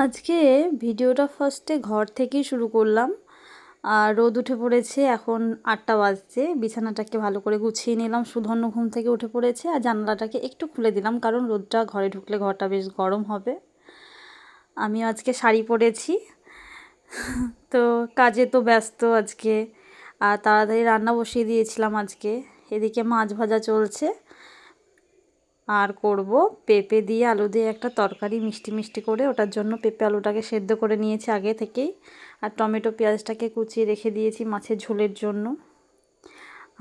আজকে ভিডিওটা ফার্স্টে ঘর থেকেই শুরু করলাম। আর রোদ উঠে পড়েছে, এখন 8টা বাজছে। বিছানাটাকে ভালো করে গুছিয়ে নিলাম, সুধন্য ঘুম থেকে উঠে পড়েছে। আর জানলাটাকে একটু খুলে দিলাম, কারণ রোদটা ঘরে ঢুকলে ঘরটা বেশ গরম হবে। আমি আজকে শাড়ি পরেছি, তো কাজে তো ব্যস্ত আজকে। আর তাড়াতাড়ি রান্না বসিয়ে দিয়েছিলাম আজকে। এদিকে মাছ ভাজা চলছে, আর করব পেঁপে দিয়ে আলু দিয়ে একটা তরকারি মিষ্টি মিষ্টি করে। ওটার জন্য পেঁপে আলুটাকে সেদ্ধ করে নিয়েছি আগে থেকেই, আর টমেটো পেঁয়াজটাকে কুচিয়ে রেখে দিয়েছি মাছের ঝোলের জন্য।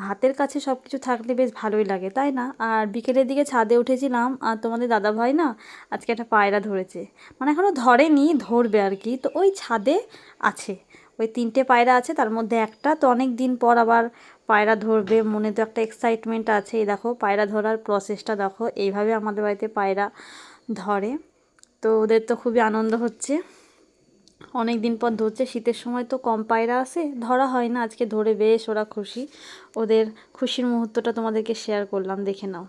হাতের কাছে সব কিছু থাকলে বেশ ভালোই লাগে, তাই না? আর বিকেলের দিকে ছাদে উঠেছিলাম, আর তোমাদের দাদাভাই না আজকে একটা পায়রা ধরেছে। মানে এখনও ধরেনি, ধরবে আর কি। তো ওই ছাদে আছে, ওই 3টে পায়রা আছে, তার মধ্যে একটা তো অনেক দিন পর আবার পায়রা ধরবে, মনে তো একটা এক্সাইটমেন্ট আছে। এই দেখো পায়রা ধরার প্রসেসটা দেখো, এইভাবে আমাদের বাড়িতে পায়রা ধরে। তো ওদের তো খুবই আনন্দ হচ্ছে, অনেক দিন পর ধরছে। শীতের সময় তো কম পায়রা আসে, ধরা হয় না, আজকে ধরে বেশ ওরা খুশি। ওদের খুশির মুহূর্তটা তোমাদেরকে শেয়ার করলাম, দেখে নাও।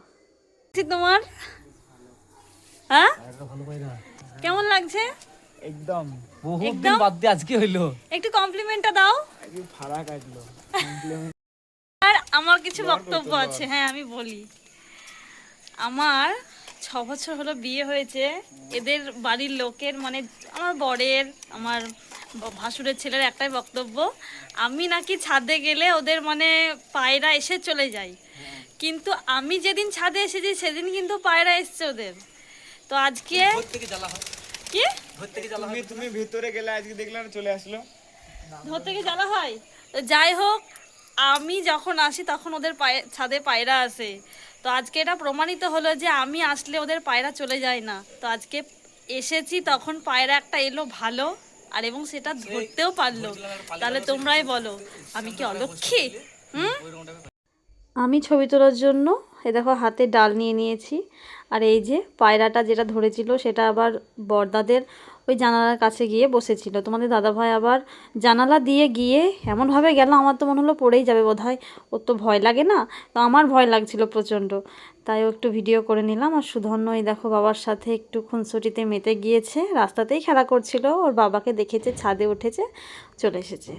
তোমার হ্যাঁ কেমন লাগছে? একদম বহুত দিন বাদ দিয়ে আজকে হইলো। একটু কমপ্লিমেন্টটা দাও। ফাড়া কাটলো। আর আমার কিছু বক্তব্য আছে, হ্যাঁ আমি বলি। আমার 6 বছর হলো বিয়ে হয়েছে। এদের বাড়ির লোকের মানে আমার বরের, আমার ভাসুরের ছেলের একটাই বক্তব্য, আমি নাকি ছাদে গেলে ওদের মানে পায়রা এসে চলে যায়। কিন্তু আমি যেদিন ছাদে এসেছি সেদিন কিন্তু পায়রা এসছে ওদের। তো আজকে কি তুমি ভিতরে গেলে আজকে দেখলাম চলে আসলো। ধর থেকে জ্বালা হয়। তো যাই হোক, আমি যখন আসি তখন ওদের ছাদে পায়রা আসে। তো আজকে এটা প্রমাণিত হলো যে আমি আসলে ওদের পায়রা চলে যায় না। তো আজকে এসেছি, তখন পায়রা একটা এলো ভালো, আর এবং সেটা ধরতেও পারলো। তাহলে তোমরাই বলো, আমি কি অলক্ষী? আমি ছবি তোলার জন্য এ দেখো হাতে ডাল নিয়ে নিয়েছি। আর এই যে পায়রাটা যেটা ধরেছিল সেটা আবার বড়দাদের ওই জানালার কাছে গিয়ে বসেছিল। তোমাদের দাদাভাই আবার জানালা দিয়ে গিয়ে এমনভাবে গেল, আমার তো মনে হলো পড়েই যাবে বোধহয়। ওর তো ভয় লাগে না, তো আমার ভয় লাগছিল প্রচণ্ড। তাই ও একটু ভিডিও করে নিলাম। আর সুধন্য এই দেখো বাবার সাথে একটু খুনসুটিতে মেতে গিয়েছে, রাস্তাতেই খেলা করছিল। ওর বাবাকে দেখেছে, ছাদে উঠেছে, চলে এসেছে।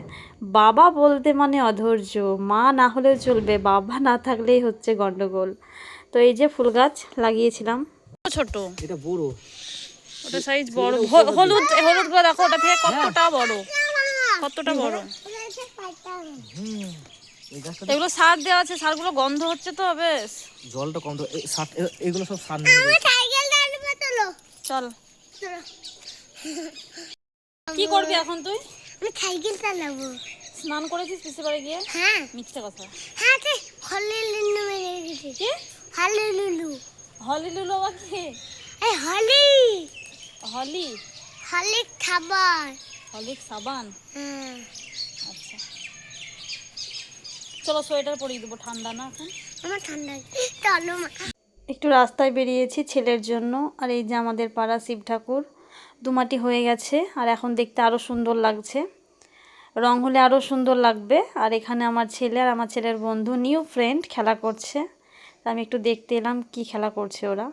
বাবা বলতে মানে অধৈর্য, মা না হলেও চলবে, বাবা না থাকলেই হচ্ছে গন্ডগোল। তো এই যে ফুল গাছ লাগিয়েছিলাম, ছোট, এটা বড়, ওটা সাইজ বড়, হলুদ হলুদ গুলো দেখো, ওটা থেকে কতটা বড়, কতটা বড়। এগুলো সার দেওয়া আছে, সারগুলো গন্ধ হচ্ছে তো বেশ। জলটা কম তো, এগুলো সব সার নিয়ে চল। কি করবি এখন তুই? আমি সাইকেল চালাবো। স্নান করেছিস পিসির বাড়ি গিয়ে? হ্যাঁ। মিথ্যে কথা। হ্যাঁ রে, হলিলুলু মেরে গেছে। কি হলিলুলু? হলিলুলু আবার কি? এই হলি, হলি, হলি খাবার। হলিক সাবান। হ্যাঁ। আচ্ছা চলো, সোয়েটার পরিয়ে দেবো, ঠান্ডা না এখন? আমার ঠান্ডা। চলো মা। একটু রাস্তায় বেরিয়েছি ছেলের জন্য। আর এই যে আমাদের পাড়া শিব ঠাকুর দুমাটি হয়ে গেছে, আর এখন দেখতে আরও সুন্দর লাগছে। রং হলে আরও সুন্দর লাগবে। আর এখানে আমার ছেলে আর আমার ছেলের বন্ধু নিউ ফ্রেন্ড খেলা করছে। তা আমি একটু দেখতে এলাম কি খেলা করছে ওরা।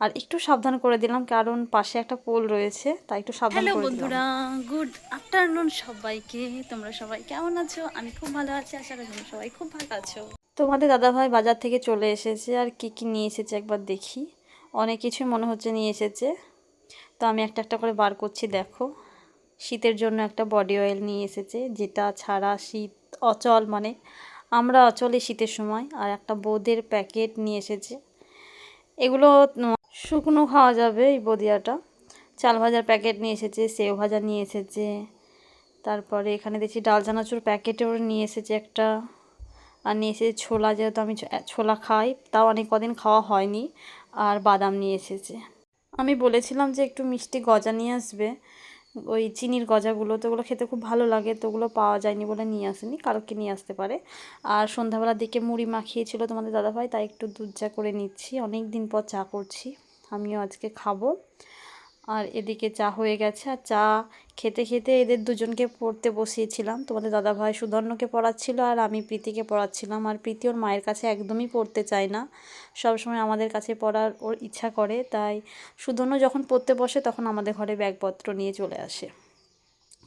আর একটু সাবধান করে দিলাম, কারণ পাশে একটা পোল রয়েছে, তাই একটু সাবধান করে দিলাম। হ্যালো বন্ধুরা, গুড আফটারনুন সবাইকে। তোমরা সবাই কেমন আছো? আমি খুব ভালো আছি, আশা করি তোমরা সবাই খুব ভালো আছো। তোমাদের দাদাভাই বাজার থেকে চলে এসেছে, আর কি কি নিয়ে এসেছে একবার দেখি। অনেক কিছুই মনে হচ্ছে নিয়ে এসেছে। তো আমি একটা একটা করে বার করছি, দেখো। শীতের জন্য একটা বডি অয়েল নিয়ে এসেছে, যেটা ছাড়া শীত অচল, মানে আমরা অচলে শীতের সময়। আর একটা বোঁদের প্যাকেট নিয়ে এসেছে, এগুলো শুকনো খাওয়া যাবে এই বদিয়াটা। চাল ভাজার প্যাকেট নিয়ে এসেছে, সেও ভাজা নিয়ে এসেছে। তারপরে এখানে দেখছি ডাল চানাচুর প্যাকেটেও নিয়ে এসেছে একটা। আর নিয়ে এসেছে ছোলা, যেহেতু আমি ছোলা খাই, তাও অনেক কদিন খাওয়া হয়নি। আর বাদাম নিয়ে এসেছে। আমি বলেছিলাম যে একটু মিষ্টি গজা নিয়ে আসবে, ওই চিনির গজাগুলো, তো ওগুলো খেতে খুব ভালো লাগে। তো ওগুলো পাওয়া যায়নি বলে নিয়ে আসেনি, কালকে নিয়ে আসতে পারে। আর সন্ধ্যাবেলার দিকে মুড়ি মাখিয়েছিল তোমাদের দাদাভাই, তাই একটু দুধ চা করে নিচ্ছি। অনেক দিন পর চা করছি, আমিও আজকে খাবো। আর এদিকে চা হয়ে গেছে, আর চা খেতে খেতে এদের দুজনকে পড়তে বসিয়েছিলাম। তোমাদের দাদাভাই সুধন্যকে পড়াচ্ছিল আর আমি প্রীতিকে পড়াচ্ছিলাম। আর প্রীতি ওর মায়ের কাছে একদমই পড়তে চায় না, সবসময় আমাদের কাছে পড়ার ওর ইচ্ছা করে। তাই সুধন্য যখন পড়তে বসে তখন আমাদের ঘরে ব্যাগপত্র নিয়ে চলে আসে।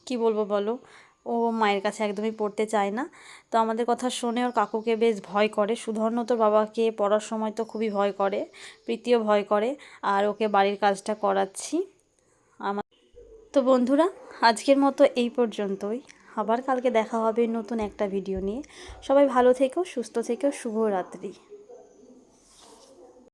কি বলবো বলো, ও মায়ের কাছে একদমই পড়তে চায় না। তো আমাদের কথা শুনে ওর কাকুকে বেশ ভয় করে। সুধন্য তোর বাবাকে পড়ার সময় তো খুবই ভয় করে, প্রীতিও ভয় করে। আর ওকে বাড়ির কাজটা করাচ্ছি আমার। তো বন্ধুরা, আজকের মতো এই পর্যন্তই। আবার কালকে দেখা হবে নতুন একটা ভিডিও নিয়ে। সবাই ভালো থেকো, সুস্থ থেকো, শুভরাত্রি।